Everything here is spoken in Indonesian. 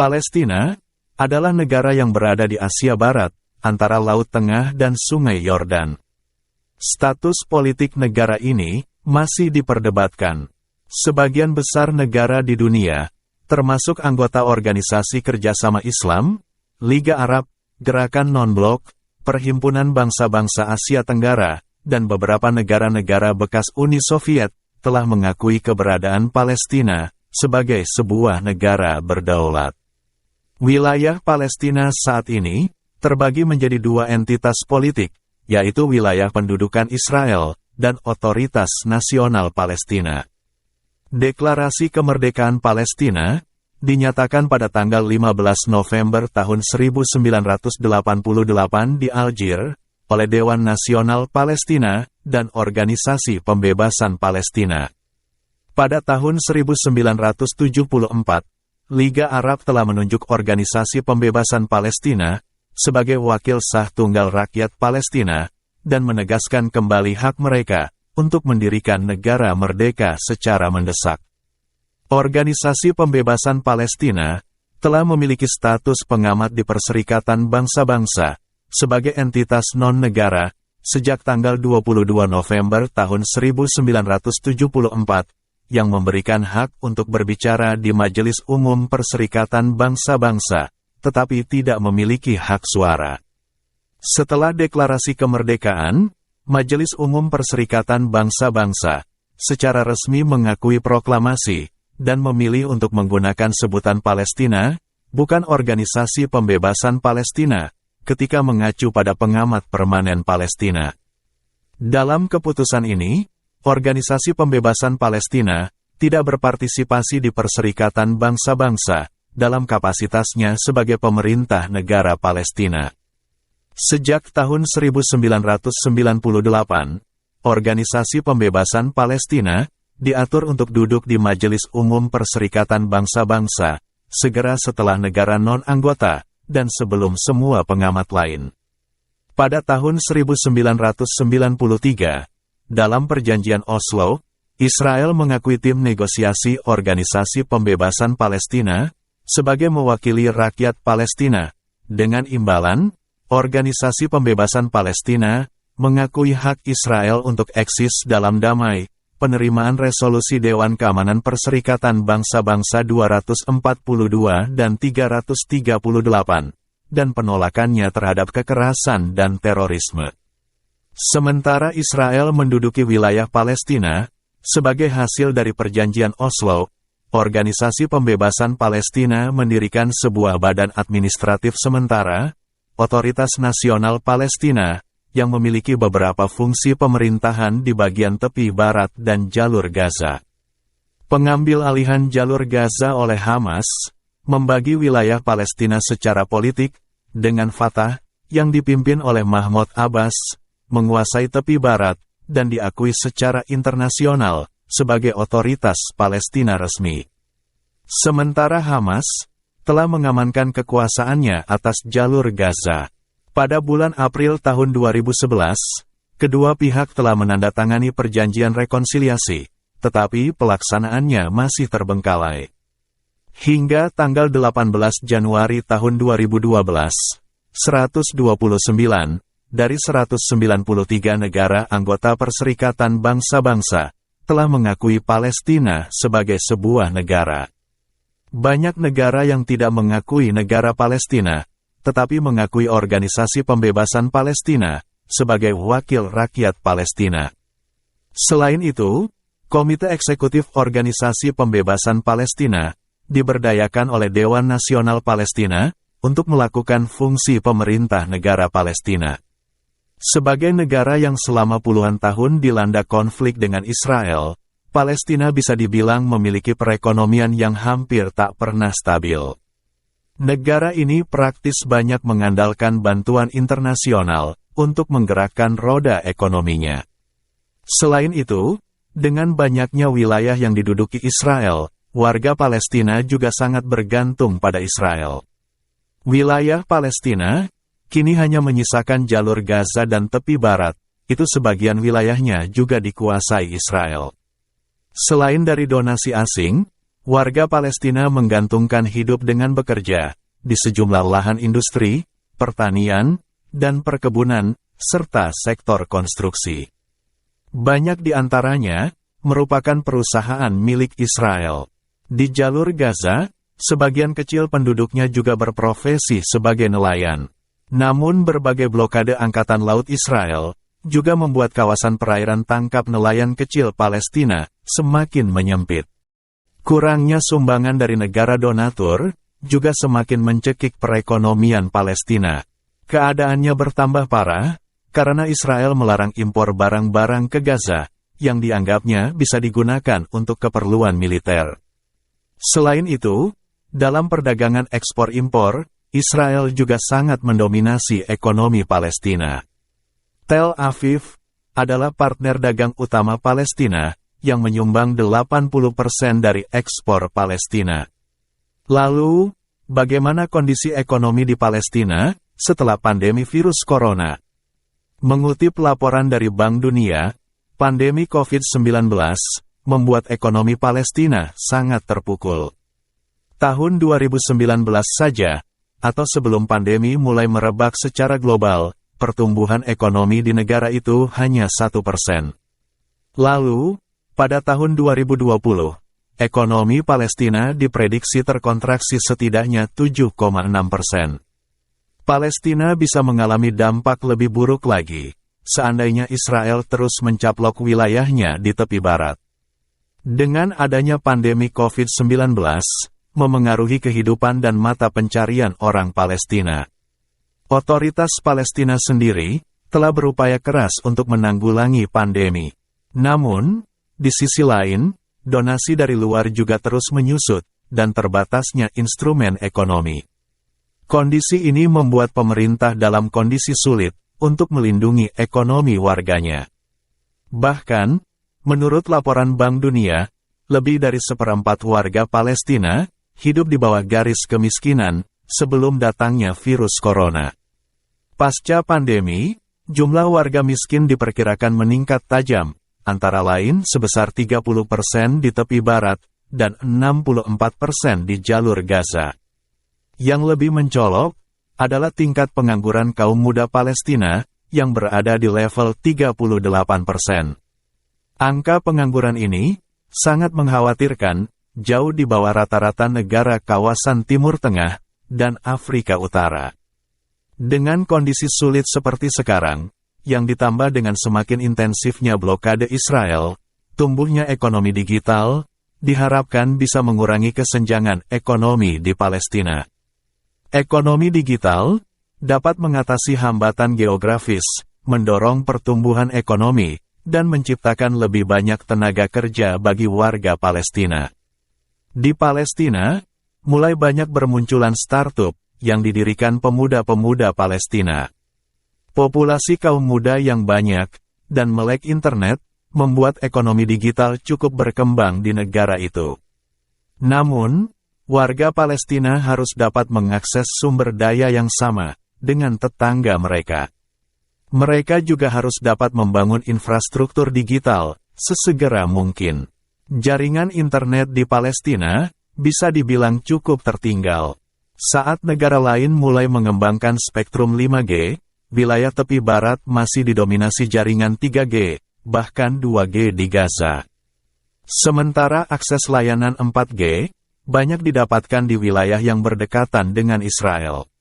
Palestina adalah negara yang berada di Asia Barat, antara Laut Tengah dan Sungai Yordan. Status politik negara ini masih diperdebatkan. Sebagian besar negara di dunia, termasuk anggota Organisasi Kerjasama Islam, Liga Arab, Gerakan Non-Blok, Perhimpunan Bangsa-Bangsa Asia Tenggara, dan beberapa negara-negara bekas Uni Soviet, telah mengakui keberadaan Palestina sebagai sebuah negara berdaulat. Wilayah Palestina saat ini terbagi menjadi dua entitas politik, yaitu wilayah pendudukan Israel dan Otoritas Nasional Palestina. Deklarasi Kemerdekaan Palestina dinyatakan pada tanggal 15 November tahun 1988 di Algier oleh Dewan Nasional Palestina dan Organisasi Pembebasan Palestina. Pada tahun 1974, Liga Arab telah menunjuk Organisasi Pembebasan Palestina sebagai wakil sah tunggal rakyat Palestina dan menegaskan kembali hak mereka untuk mendirikan negara merdeka secara mendesak. Organisasi Pembebasan Palestina telah memiliki status pengamat di Perserikatan Bangsa-Bangsa sebagai entitas non-negara sejak tanggal 22 November tahun 1974, yang memberikan hak untuk berbicara di Majelis Umum Perserikatan Bangsa-Bangsa, tetapi tidak memiliki hak suara. Setelah deklarasi kemerdekaan, Majelis Umum Perserikatan Bangsa-Bangsa secara resmi mengakui proklamasi dan memilih untuk menggunakan sebutan Palestina, bukan Organisasi Pembebasan Palestina, ketika mengacu pada pengamat permanen Palestina. Dalam keputusan ini, Organisasi Pembebasan Palestina tidak berpartisipasi di Perserikatan Bangsa-Bangsa dalam kapasitasnya sebagai pemerintah negara Palestina. Sejak tahun 1998, Organisasi Pembebasan Palestina diatur untuk duduk di Majelis Umum Perserikatan Bangsa-Bangsa segera setelah negara non-anggota dan sebelum semua pengamat lain. Pada tahun 1993, dalam Perjanjian Oslo, Israel mengakui tim negosiasi Organisasi Pembebasan Palestina sebagai mewakili rakyat Palestina. Dengan imbalan, Organisasi Pembebasan Palestina mengakui hak Israel untuk eksis dalam damai, penerimaan resolusi Dewan Keamanan Perserikatan Bangsa-Bangsa 242 dan 338, dan penolakannya terhadap kekerasan dan terorisme. Sementara Israel menduduki wilayah Palestina, sebagai hasil dari Perjanjian Oslo, Organisasi Pembebasan Palestina mendirikan sebuah badan administratif sementara, Otoritas Nasional Palestina, yang memiliki beberapa fungsi pemerintahan di bagian tepi barat dan jalur Gaza. Pengambil alihan jalur Gaza oleh Hamas, membagi wilayah Palestina secara politik, dengan Fatah, yang dipimpin oleh Mahmud Abbas, menguasai tepi barat, dan diakui secara internasional sebagai otoritas Palestina resmi. Sementara Hamas telah mengamankan kekuasaannya atas jalur Gaza. Pada bulan April tahun 2011, kedua pihak telah menandatangani perjanjian rekonsiliasi, tetapi pelaksanaannya masih terbengkalai. Hingga tanggal 18 Januari tahun 2012, 129 dari 193 negara anggota Perserikatan Bangsa-Bangsa telah mengakui Palestina sebagai sebuah negara. Banyak negara yang tidak mengakui negara Palestina, tetapi mengakui Organisasi Pembebasan Palestina sebagai wakil rakyat Palestina. Selain itu, Komite Eksekutif Organisasi Pembebasan Palestina diberdayakan oleh Dewan Nasional Palestina untuk melakukan fungsi pemerintah negara Palestina. Sebagai negara yang selama puluhan tahun dilanda konflik dengan Israel, Palestina bisa dibilang memiliki perekonomian yang hampir tak pernah stabil. Negara ini praktis banyak mengandalkan bantuan internasional untuk menggerakkan roda ekonominya. Selain itu, dengan banyaknya wilayah yang diduduki Israel, warga Palestina juga sangat bergantung pada Israel. Wilayah Palestina kini hanya menyisakan jalur Gaza dan tepi barat, itu sebagian wilayahnya juga dikuasai Israel. Selain dari donasi asing, warga Palestina menggantungkan hidup dengan bekerja di sejumlah lahan industri, pertanian, dan perkebunan, serta sektor konstruksi. Banyak di antaranya merupakan perusahaan milik Israel. Di jalur Gaza, sebagian kecil penduduknya juga berprofesi sebagai nelayan. Namun berbagai blokade Angkatan Laut Israel juga membuat kawasan perairan tangkap nelayan kecil Palestina semakin menyempit. Kurangnya sumbangan dari negara donatur juga semakin mencekik perekonomian Palestina. Keadaannya bertambah parah karena Israel melarang impor barang-barang ke Gaza yang dianggapnya bisa digunakan untuk keperluan militer. Selain itu, dalam perdagangan ekspor-impor, Israel juga sangat mendominasi ekonomi Palestina. Tel Aviv adalah partner dagang utama Palestina yang menyumbang 80% dari ekspor Palestina. Lalu, bagaimana kondisi ekonomi di Palestina setelah pandemi virus corona? Mengutip laporan dari Bank Dunia, pandemi COVID-19 membuat ekonomi Palestina sangat terpukul. Tahun 2019 saja, atau sebelum pandemi mulai merebak secara global, pertumbuhan ekonomi di negara itu hanya 1%. Lalu, pada tahun 2020, ekonomi Palestina diprediksi terkontraksi setidaknya 7,6%. Palestina bisa mengalami dampak lebih buruk lagi, seandainya Israel terus mencaplok wilayahnya di tepi barat. Dengan adanya pandemi COVID-19, memengaruhi kehidupan dan mata pencarian orang Palestina. Otoritas Palestina sendiri telah berupaya keras untuk menanggulangi pandemi. Namun, di sisi lain, donasi dari luar juga terus menyusut, dan terbatasnya instrumen ekonomi. Kondisi ini membuat pemerintah dalam kondisi sulit untuk melindungi ekonomi warganya. Bahkan, menurut laporan Bank Dunia, lebih dari 1/4 warga Palestina hidup di bawah garis kemiskinan sebelum datangnya virus corona. Pasca pandemi, jumlah warga miskin diperkirakan meningkat tajam, antara lain sebesar 30% di tepi barat dan 64% di jalur Gaza. Yang lebih mencolok adalah tingkat pengangguran kaum muda Palestina yang berada di level 38%. Angka pengangguran ini sangat mengkhawatirkan, jauh di bawah rata-rata negara kawasan Timur Tengah dan Afrika Utara. Dengan kondisi sulit seperti sekarang, yang ditambah dengan semakin intensifnya blokade Israel, tumbuhnya ekonomi digital, diharapkan bisa mengurangi kesenjangan ekonomi di Palestina. Ekonomi digital dapat mengatasi hambatan geografis, mendorong pertumbuhan ekonomi, dan menciptakan lebih banyak tenaga kerja bagi warga Palestina. Di Palestina, mulai banyak bermunculan startup yang didirikan pemuda-pemuda Palestina. Populasi kaum muda yang banyak dan melek internet membuat ekonomi digital cukup berkembang di negara itu. Namun, warga Palestina harus dapat mengakses sumber daya yang sama dengan tetangga mereka. Mereka juga harus dapat membangun infrastruktur digital sesegera mungkin. Jaringan internet di Palestina bisa dibilang cukup tertinggal. Saat negara lain mulai mengembangkan spektrum 5G, wilayah tepi barat masih didominasi jaringan 3G, bahkan 2G di Gaza. Sementara akses layanan 4G banyak didapatkan di wilayah yang berdekatan dengan Israel.